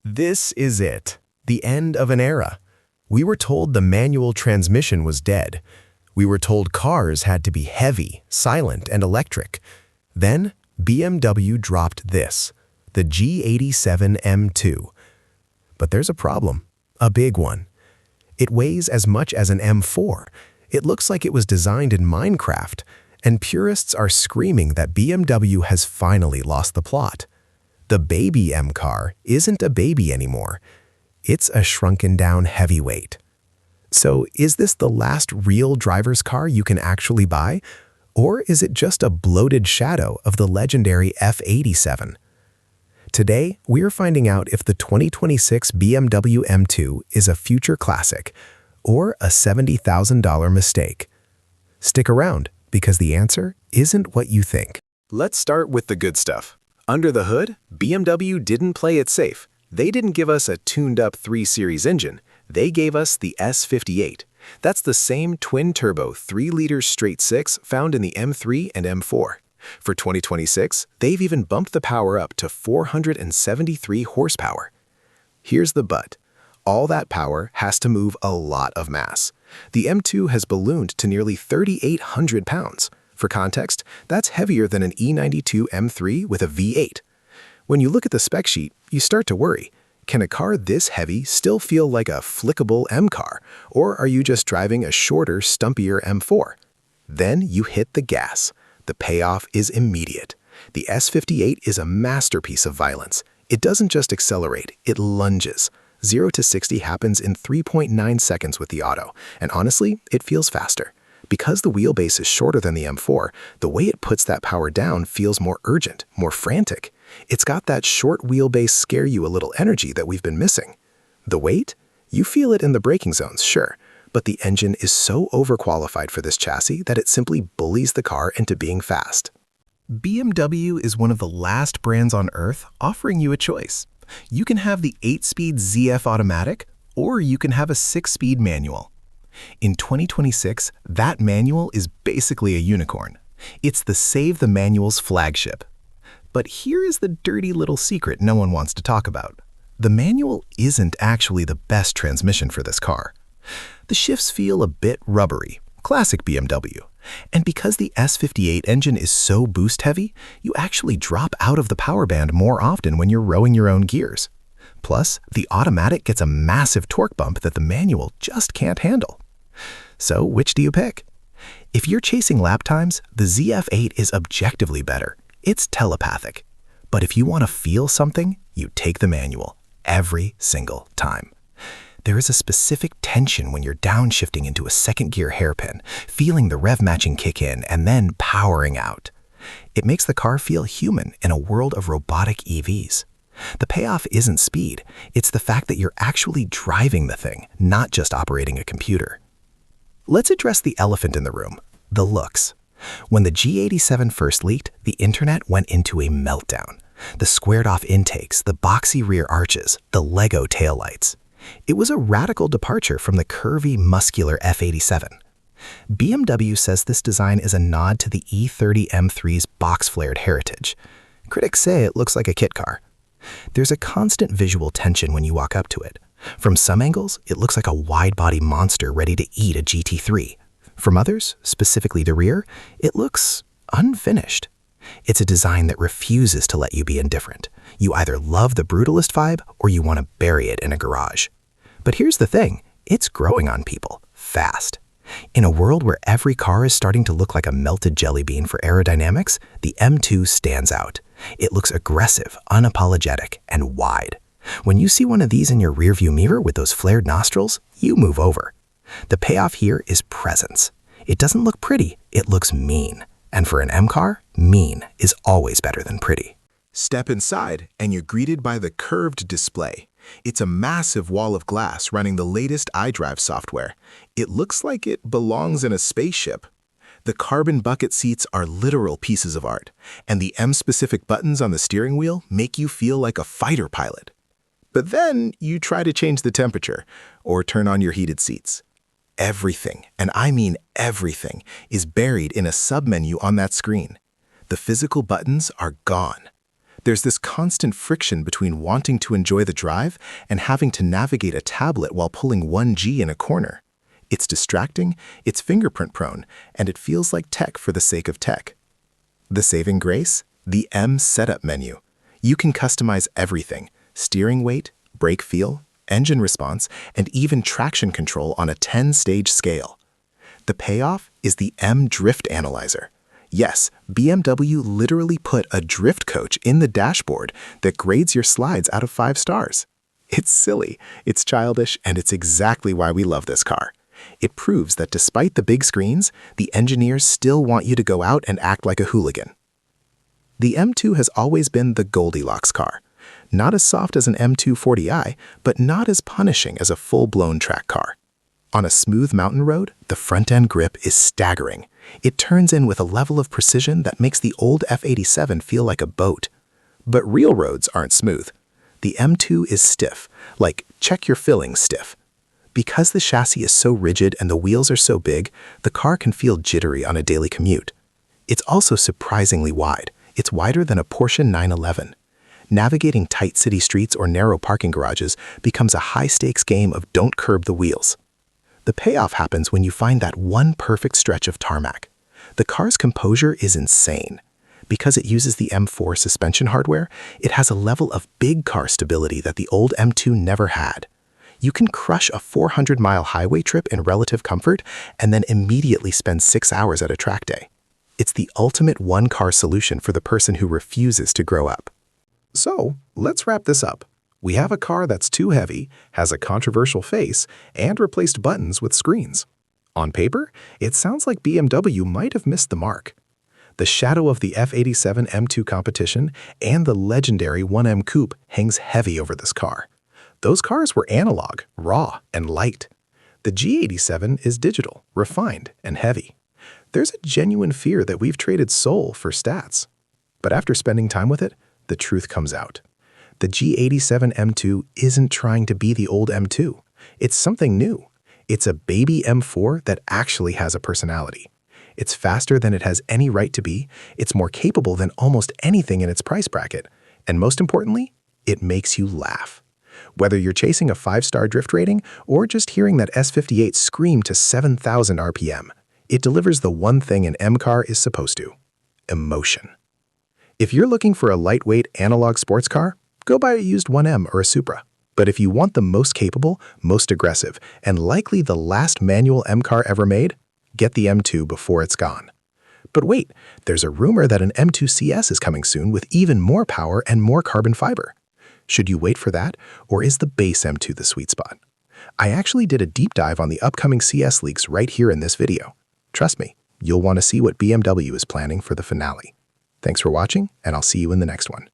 This is it, the end of an era. We were told the manual transmission was dead. We were told cars had to be heavy, silent, and electric. Then, BMW dropped this, the G87 M2. But there's a problem, a big one. It weighs as much as an M4. It looks like it was designed in Minecraft, and purists are screaming that BMW has finally lost the plot. The baby M car isn't a baby anymore. It's a shrunken-down heavyweight. So is this the last real driver's car you can actually buy? Or is it just a bloated shadow of the legendary F87? Today, we're finding out if the 2026 BMW M2 is a future classic or a $70,000 mistake. Stick around, because the answer isn't what you think. Let's start with the good stuff. Under the hood, BMW didn't play it safe. They didn't give us a tuned-up 3 Series engine. They gave us the S58. That's the same twin-turbo 3-liter straight-six found in the M3 and M4. For 2026, they've even bumped the power up to 473 horsepower. Here's the but. All that power has to move a lot of mass. The M2 has ballooned to nearly 3,800 pounds. For context, that's heavier than an E92 M3 with a V8. When you look at the spec sheet, you start to worry. Can a car this heavy still feel like a flickable M car, or are you just driving a shorter, stumpier M4? Then you hit the gas. The payoff is immediate. The S58 is a masterpiece of violence. It doesn't just accelerate, it lunges. 0 to 60 happens in 3.9 seconds with the auto, and honestly, it feels faster. Because the wheelbase is shorter than the M4, the way it puts that power down feels more urgent, more frantic. It's got that short wheelbase scare you a little energy that we've been missing. The weight? You feel it in the braking zones, sure, but the engine is so overqualified for this chassis that it simply bullies the car into being fast. BMW is one of the last brands on Earth offering you a choice. You can have the 8-speed ZF automatic, or you can have a 6-speed manual. In 2026, that manual is basically a unicorn. It's the Save the Manual's flagship. But here is the dirty little secret no one wants to talk about. The manual isn't actually the best transmission for this car. The shifts feel a bit rubbery, classic BMW. And because the S58 engine is so boost-heavy, you actually drop out of the power band more often when you're rowing your own gears. Plus, the automatic gets a massive torque bump that the manual just can't handle. So, which do you pick? If you're chasing lap times, the ZF8 is objectively better. It's telepathic. But if you want to feel something, you take the manual, every single time. There is a specific tension when you're downshifting into a second-gear hairpin, feeling the rev-matching kick in, and then powering out. It makes the car feel human in a world of robotic EVs. The payoff isn't speed, it's the fact that you're actually driving the thing, not just operating a computer. Let's address the elephant in the room, the looks. When the G87 first leaked, the internet went into a meltdown. The squared-off intakes, the boxy rear arches, the Lego taillights. It was a radical departure from the curvy, muscular F87. BMW says this design is a nod to the E30 M3's box-flared heritage. Critics say it looks like a kit car. There's a constant visual tension when you walk up to it. From some angles, it looks like a wide-body monster ready to eat a GT3. From others, specifically the rear, it looks unfinished. It's a design that refuses to let you be indifferent. You either love the brutalist vibe or you want to bury it in a garage. But here's the thing, it's growing on people, fast. In a world where every car is starting to look like a melted jelly bean for aerodynamics, the M2 stands out. It looks aggressive, unapologetic, and wide. When you see one of these in your rearview mirror with those flared nostrils, you move over. The payoff here is presence. It doesn't look pretty, it looks mean. And for an M car, mean is always better than pretty. Step inside, and you're greeted by the curved display. It's a massive wall of glass running the latest iDrive software. It looks like it belongs in a spaceship. The carbon bucket seats are literal pieces of art, and the M-specific buttons on the steering wheel make you feel like a fighter pilot. But then you try to change the temperature or turn on your heated seats. Everything, and I mean everything, is buried in a submenu on that screen. The physical buttons are gone. There's this constant friction between wanting to enjoy the drive and having to navigate a tablet while pulling 1G in a corner. It's distracting, it's fingerprint-prone, and it feels like tech for the sake of tech. The saving grace? The M setup menu. You can customize everything: steering weight, brake feel, engine response, and even traction control on a 10-stage scale. The payoff is the M Drift Analyzer. Yes, BMW literally put a drift coach in the dashboard that grades your slides out of 5 stars. It's silly, it's childish, and it's exactly why we love this car. It proves that despite the big screens, the engineers still want you to go out and act like a hooligan. The M2 has always been the Goldilocks car. Not as soft as an M240i, but not as punishing as a full-blown track car. On a smooth mountain road, the front-end grip is staggering. It turns in with a level of precision that makes the old F87 feel like a boat. But real roads aren't smooth. The M2 is stiff, like check your fillings stiff. Because the chassis is so rigid and the wheels are so big, the car can feel jittery on a daily commute. It's also surprisingly wide. It's wider than a Porsche 911. Navigating tight city streets or narrow parking garages becomes a high-stakes game of don't curb the wheels. The payoff happens when you find that one perfect stretch of tarmac. The car's composure is insane. Because it uses the M4 suspension hardware, it has a level of big car stability that the old M2 never had. You can crush a 400-mile highway trip in relative comfort and then immediately spend 6 hours at a track day. It's the ultimate one-car solution for the person who refuses to grow up. So, let's wrap this up. We have a car that's too heavy, has a controversial face, and replaced buttons with screens. On paper, it sounds like BMW might have missed the mark. The shadow of the F87 M2 competition and the legendary 1M coupe hangs heavy over this car. Those cars were analog, raw, and light. The G87 is digital, refined, and heavy. There's a genuine fear that we've traded soul for stats. But after spending time with it, the truth comes out. The G87 M2 isn't trying to be the old M2. It's something new. It's a baby M4 that actually has a personality. It's faster than it has any right to be, it's more capable than almost anything in its price bracket, and most importantly, it makes you laugh. Whether you're chasing a 5-star drift rating or just hearing that S58 scream to 7,000 RPM, it delivers the one thing an M car is supposed to: emotion. If you're looking for a lightweight analog sports car, go buy a used 1M or a Supra. But if you want the most capable, most aggressive, and likely the last manual M car ever made, get the M2 before it's gone. But wait, there's a rumor that an M2 CS is coming soon with even more power and more carbon fiber. Should you wait for that, or is the base M2 the sweet spot? I actually did a deep dive on the upcoming CS leaks right here in this video. Trust me, you'll want to see what BMW is planning for the finale. Thanks for watching, and I'll see you in the next one.